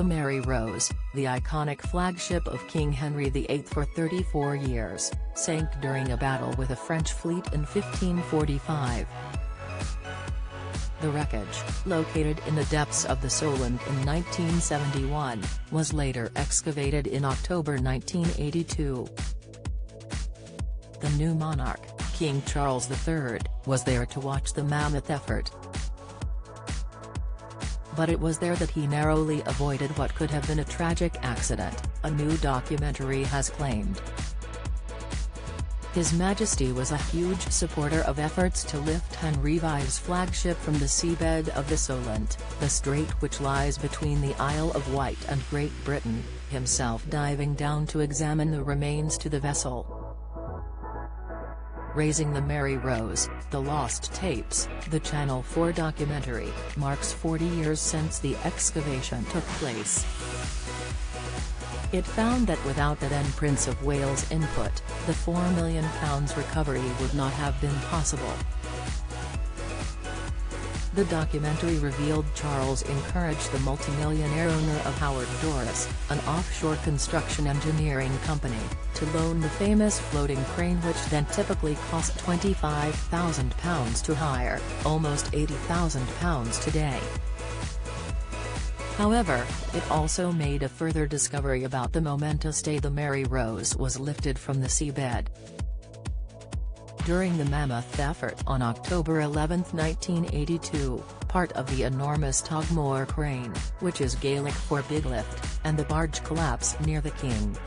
The Mary Rose, the iconic flagship of King Henry VIII for 34 years, sank during a battle with a French fleet in 1545. The wreckage, located in the depths of the Solent in 1971, was later excavated in October 1982. The new monarch, King Charles III, was there to watch the mammoth effort. But it was there that he narrowly avoided what could have been a tragic accident, a new documentary has claimed. His Majesty was a huge supporter of efforts to lift Henry V's flagship from the seabed of the Solent, the strait which lies between the Isle of Wight and Great Britain, himself diving down to examine the remains to the vessel. Raising the Mary Rose, The Lost Tapes, the Channel 4 documentary, marks 40 years since the excavation took place. It found that without the then Prince of Wales' input, the £4 million recovery would not have been possible. The documentary revealed Charles encouraged the multimillionaire owner of Howard Doris, an offshore construction engineering company, to loan the famous floating crane, which then typically cost £25,000 to hire, almost £80,000 today. However, it also made a further discovery about the momentous day the Mary Rose was lifted from the seabed. During the mammoth effort on October 11, 1982, part of the enormous Togmore crane, which is Gaelic for big lift, and the barge collapsed near the King.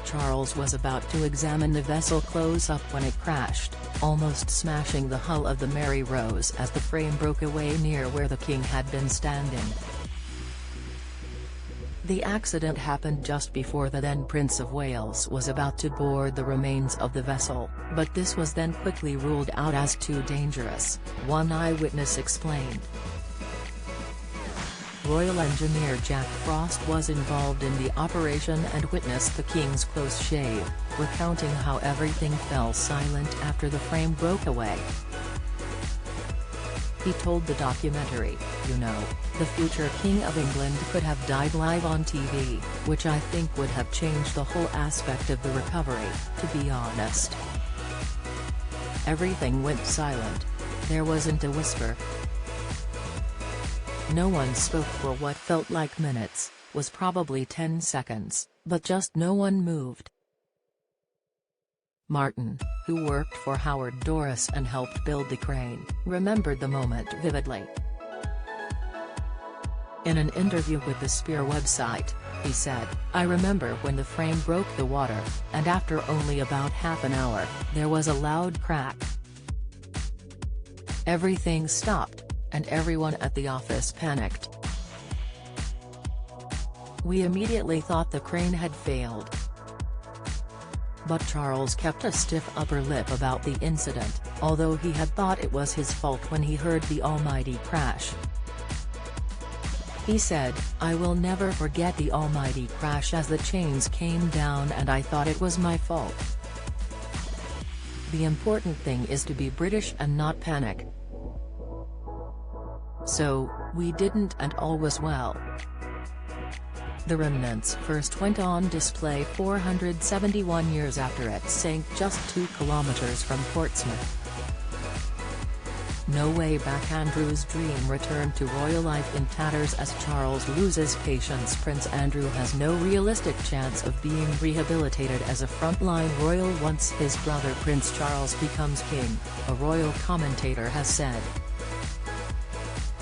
Charles was about to examine the vessel close up when it crashed, almost smashing the hull of the Mary Rose as the frame broke away near where the King had been standing. The accident happened just before the then Prince of Wales was about to board the remains of the vessel, but this was then quickly ruled out as too dangerous, one eyewitness explained. Royal Engineer Jack Frost was involved in the operation and witnessed the King's close shave, recounting how everything fell silent after the frame broke away. He told the documentary, "You know, the future King of England could have died live on TV, which I think would have changed the whole aspect of the recovery, to be honest. Everything went silent. There wasn't a whisper. No one spoke for what felt like minutes, was probably 10 seconds, but just no one moved." Martin, who worked for Howard Doris and helped build the crane, remembered the moment vividly. In an interview with the Spear website, he said, "I remember when the frame broke the water, and after only about half an hour, there was a loud crack. Everything stopped, and everyone at the office panicked. We immediately thought the crane had failed. But Charles kept a stiff upper lip about the incident, although he had thought it was his fault when he heard the almighty crash. He said, "I will never forget the almighty crash as the chains came down and I thought it was my fault. The important thing is to be British and not panic. So, we didn't and all was well." The remnants first went on display 471 years after it sank just 2 kilometers from Portsmouth. No way back. Andrew's dream returned to royal life in tatters as Charles loses patience. Prince Andrew has no realistic chance of being rehabilitated as a frontline royal once his brother Prince Charles becomes king, a royal commentator has said.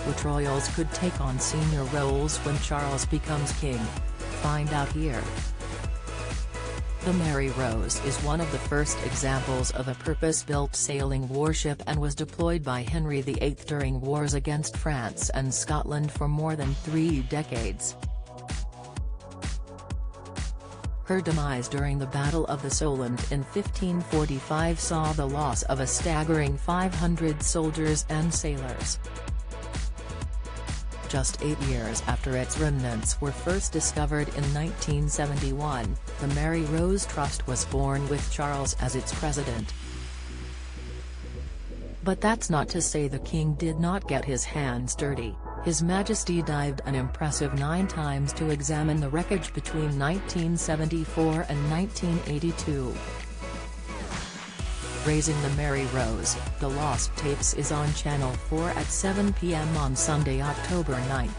Which royals could take on senior roles when Charles becomes king? Find out here. The Mary Rose is one of the first examples of a purpose-built sailing warship and was deployed by Henry VIII during wars against France and Scotland for more than 3 decades. Her demise during the Battle of the Solent in 1545 saw the loss of a staggering 500 soldiers and sailors. Just 8 years after its remnants were first discovered in 1971, the Mary Rose Trust was born with Charles as its president. But that's not to say the King did not get his hands dirty. His Majesty dived an impressive 9 times to examine the wreckage between 1974 and 1982. Raising the Mary Rose, The Lost Tapes is on Channel 4 at 7 p.m. on Sunday, October 9.